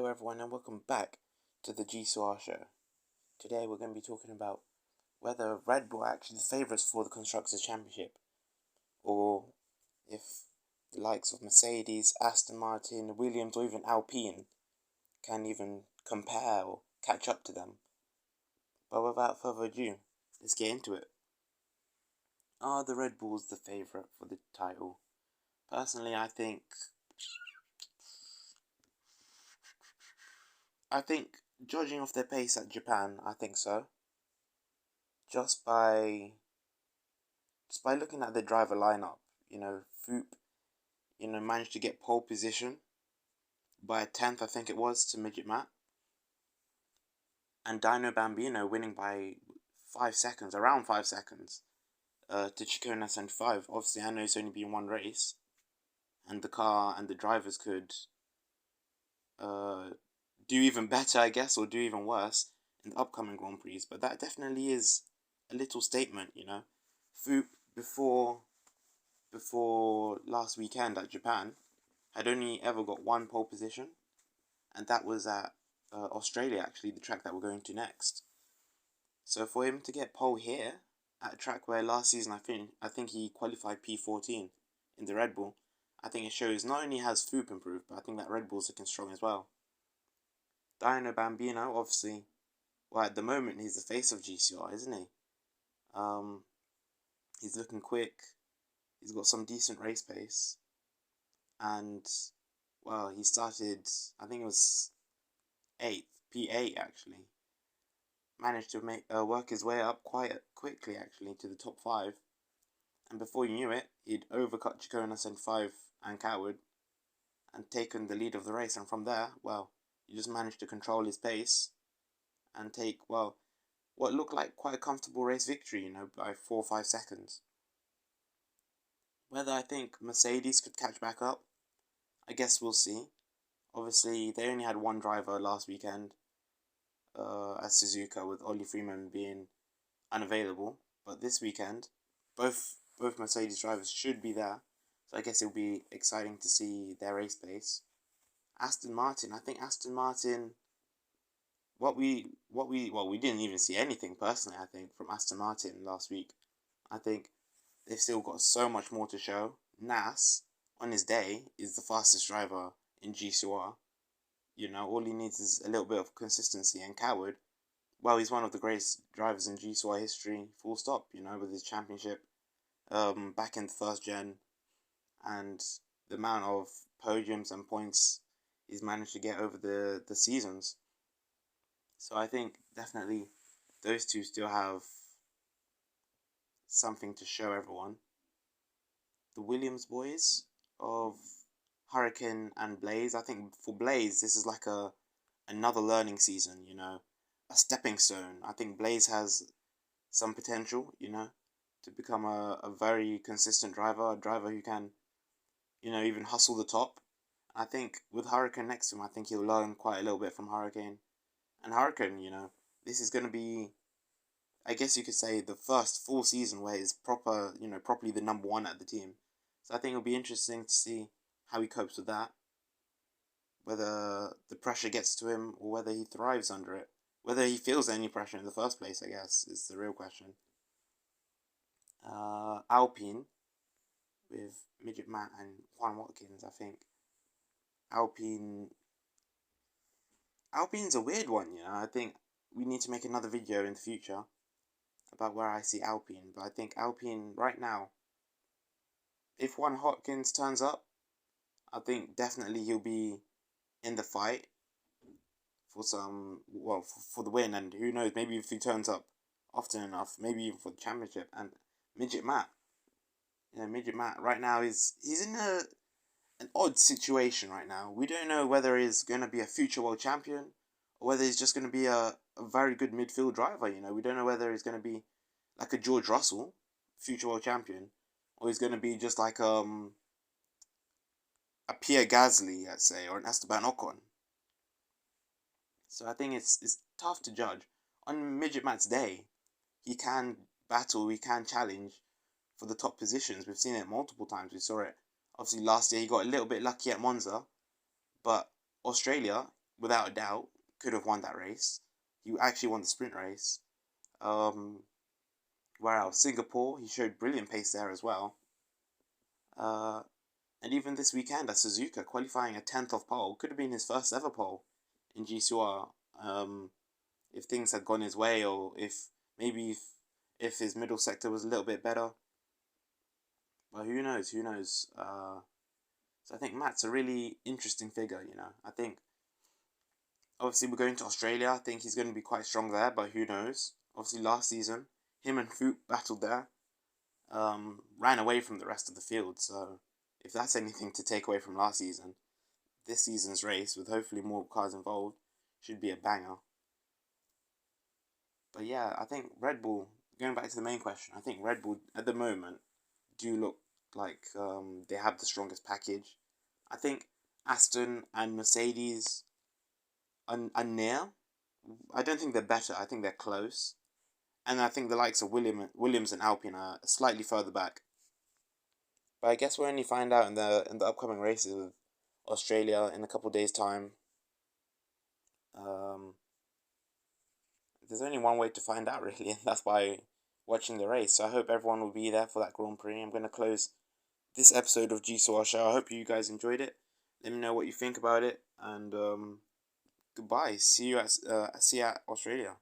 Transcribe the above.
Hello everyone and welcome back to the Gcor show. Today we're going to be talking about whether Red Bull are actually the favourites for the Constructors' Championship, or if the likes of Mercedes, Aston Martin, Williams or even Alpine can even compare or catch up to them. But without further ado, let's get into it. Are the Red Bulls the favourite for the title? Personally, I think judging off their pace at Japan, I think so. Just by looking at the driver lineup, Foop, managed to get pole position by a tenth, I think it was, to Midget Matt, and Dino Bambino winning by 5 seconds, around 5 seconds, to Chico 5. Obviously, I know it's only been one race, and the car and the drivers could do even better, I guess, or do even worse in the upcoming Grand Prix. But that definitely is a little statement, Foop before last weekend at Japan had only ever got one pole position, and that was at Australia, actually, the track that we're going to next. So for him to get pole here at a track where last season I think he qualified P14 in the Red Bull, I think it shows not only has Foop improved, but I think that Red Bull's looking strong as well. Dino Bambino, obviously, well, at the moment he's the face of GCR, isn't he? He's looking quick. He's got some decent race pace, and well, he started, I think it was 8th, P8 actually. Managed to work his way up quite quickly actually to the top 5, and before you knew it, he'd overcut Chicona 5 and Coward and taken the lead of the race. And from there, well, he just managed to control his pace and take, well, what looked like quite a comfortable race victory, by 4 or 5 seconds. Whether I think Mercedes could catch back up, I guess we'll see. Obviously, they only had one driver last weekend at Suzuka, with Ollie Freeman being unavailable. But this weekend, both Mercedes drivers should be there. So I guess it'll be exciting to see their race pace. Aston Martin, I think Aston Martin, we didn't even see anything personally, I think, from Aston Martin last week. I think they've still got so much more to show. Nas, on his day, is the fastest driver in GCR. All he needs is a little bit of consistency. And Coward, well, he's one of the greatest drivers in GCR history, full stop, with his championship back in the first gen, and the amount of podiums and points he's managed to get over the seasons. So I think definitely those two still have something to show everyone. The Williams boys of Hurricane and Blaze, I think for Blaze this is like another learning season, a stepping stone. I think Blaze has some potential, to become a very consistent driver, a driver who can, even hustle the top. I think with Hurricane next to him, I think he'll learn quite a little bit from Hurricane. And Hurricane, this is going to be, I guess you could say, the first full season where he's properly the number one at the team. So I think it'll be interesting to see how he copes with that. Whether the pressure gets to him or whether he thrives under it. Whether he feels any pressure in the first place, I guess, is the real question. Alpine, with Midget Matt and Juan Watkins, I think Alpine's a weird one, I think we need to make another video in the future about where I see Alpine. But I think Alpine right now, if Juan Watkins turns up, I think definitely he'll be in the fight for for the win. And who knows, maybe if he turns up often enough, maybe even for the championship. And Midget Matt, Midget Matt right now he's in an odd situation right now. We don't know whether he's going to be a future world champion or whether he's just going to be a very good midfield driver. We don't know whether he's going to be like a George Russell, future world champion, or he's going to be just like a Pierre Gasly, let's say, or an Esteban Ocon. So I think it's tough to judge. On Midget Matt's day, he can battle, he can challenge for the top positions. We've seen it multiple times. We saw it, obviously, last year. He got a little bit lucky at Monza, but Australia, without a doubt, could have won that race. He actually won the sprint race. Where else? Singapore, he showed brilliant pace there as well. Uh, and even this weekend at Suzuka, qualifying a 10th of pole, could have been his first ever pole in Gcor. If things had gone his way, or if maybe if his middle sector was a little bit better. But who knows? Who knows? So I think Matt's a really interesting figure. I think obviously we're going to Australia. I think he's going to be quite strong there, but who knows? Obviously last season, him and Foot battled there. Ran away from the rest of the field. So if that's anything to take away from last season, this season's race, with hopefully more cars involved, should be a banger. But yeah, I think Red Bull, going back to the main question, I think Red Bull at the moment do look like they have the strongest package. I think Aston and Mercedes are near. I don't think they're better. I think they're close. And I think the likes of Williams and Alpine are slightly further back. But I guess we'll only find out in the upcoming races with Australia in a couple of days' time. Um, there's only one way to find out, really, and that's by watching the race. So I hope everyone will be there for that Grand Prix. I'm going to close this episode of Gcor Show. I hope you guys enjoyed it. Let me know what you think about it, and goodbye. See you at Australia.